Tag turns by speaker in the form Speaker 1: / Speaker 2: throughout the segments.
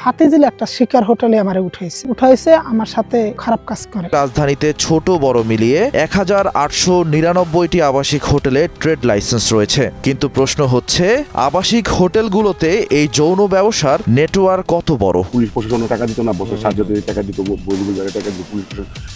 Speaker 1: হাতিঝিলে একটা শিকার হোটেলে আমারে উঠাইছে আমার সাথে খারাপ কাজ করে।
Speaker 2: রাজধানীতে ছোট বড় মিলিয়ে 1899টি আবাসিক হোটেলে ট্রেড লাইসেন্স রয়েছে, কিন্তু প্রশ্ন হচ্ছে আবাসিক হোটেলগুলোতে এই যৌন ব্যবসার নেটওয়ার্ক কত বড়?
Speaker 3: পুলিশ প্রশাসন টাকা দিত না, বছর 7,000 টাকা দিত, বইগুলো টাকা দিত, পুলিশ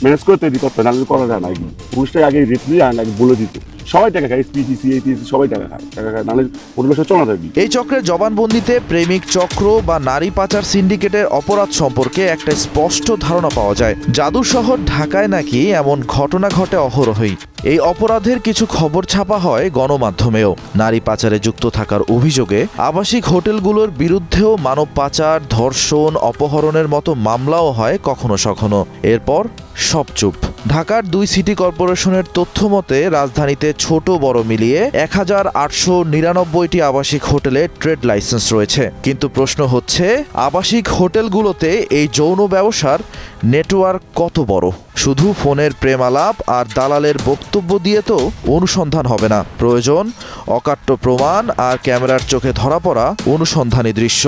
Speaker 3: ম্যানেজ করে তৈরি করতে না করা যায় না। পুলিশটাই আগে রেট নিয়ে আগে বলে দিত, সবাই টাকা খায়, এসপিটিসি এইটিসি সবাই টাকা খায়, নাহলে হোটেলের চলা থাকবে।
Speaker 2: এই চক্রের জবানবন্দিতে প্রেমিক চক্র বা নারী পাচার সিন্ডিকেটের অপরাধ সম্পর্কে একটা স্পষ্ট ধারণা পাওয়া যায়। জাদু শহর ঢাকায় নাকি এমন ঘটনা ঘটে অহরহই। এই অপরাধের কিছু খবর ছাপা হয় গণমাধ্যমেও। নারী পাচারে যুক্ত থাকার অভিযোগে আবাসিক হোটেলগুলোর বিরুদ্ধেও মানব পাচার, ধর্ষণ, অপহরণের মতো মামলাও হয় কখনো সখনো। এরপর সব চুপ। ঢাকার 2 সিটি কর্পোরেশনের তথ্য মতে রাজধানীতে ছোট বড় মিলিয়ে 1899টি আবাসিক হোটেলে ট্রেড লাইসেন্স রয়েছে, কিন্তু প্রশ্ন হচ্ছে আবাসিক হোটেলগুলোতে এই যৌন ব্যবসার নেটওয়ার্ক কত বড়? শুধু ফোনের প্রেমালাপ আর দালালের বক্তব্য দিয়ে তো অনুসন্ধান হবে না, প্রয়োজন অকাট্য প্রমাণ আর ক্যামেরার চোখে ধরা পড়া অনুসন্ধানী দৃশ্য।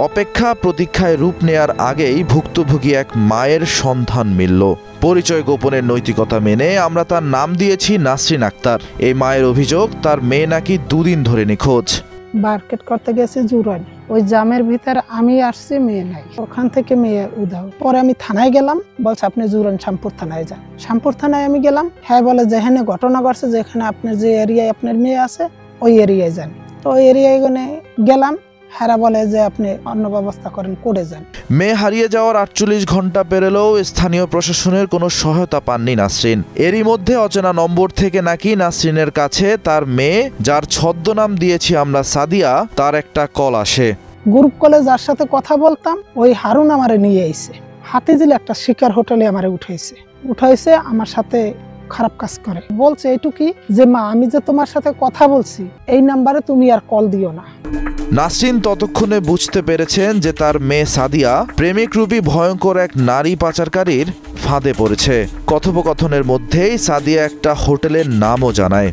Speaker 2: অপেক্ষা প্রতীক্ষায় রূপ নেয়ার আগেই ভুক্তভোগী এক মায়ের সন্ধান মিলল। পরিচয় গোপনের নৈতিকতা মেনে আমরা তার নাম দিয়েছি নাসরিন আক্তার। এই মায়ের অভিযোগ তার মেয়ে নাকি 2 দিন ধরে নিখোঁজ।
Speaker 1: মার্কেট করতে গেছি জুরাইন, ওই জামের ভিতরে আমি আসছি, মেয়ে নাই, ওখান থেকে মেয়ে উধাও। পরে আমি থানায় গেলাম, বলছে আপনি জুরাইন শ্যামপুর থানায় যান। শ্যামপুর থানায় আমি গেলাম, হ্যাঁ বলে যেখানে ঘটনা ঘটছে, যেখানে আপনার যে এরিয়ায় আপনার মেয়ে আছে ওই এরিয়ায় যান। তো ওই এরিয়ায় গেলাম, হারা বলে যে আপনি অন্য ব্যবস্থা করেন, করে যান।
Speaker 2: মেয়ে হারিয়ে যাওয়ার 48 ঘন্টা পেরোলেও স্থানীয় প্রশাসনের কোনো সহায়তা পাননি নাসরিন। এরই মধ্যে অচেনা নম্বর থেকে নাকি নাসরিনের কাছে তার মেয়ে, যার ছদ্মনাম দিয়েছি আমরা সাদিয়া, তার একটা কল আসে।
Speaker 1: গ্রুপ কলে যার সাথে কথা বলতাম ওই হারুন আমারে নিয়ে আইছে, হাতিঝিলে একটা শিকার হোটেলে আমারে উঠাইছে আমার সাথে খারাপ কাজ করে। বলছে এইটুকি যে মা, আমি যে তোমার সাথে কথা বলছি এই নাম্বারে তুমি আর কল দিও না।
Speaker 2: নাসরিন ততক্ষণে বুঝতে পেরেছেন যে তার মেয়ে সাদিয়া প্রেমিকরূপী ভয়ঙ্কর এক নারী পাচারকারীর ফাঁদে পড়েছে। কথোপকথনের মধ্যেই সাদিয়া একটা হোটেলের নামও জানায়।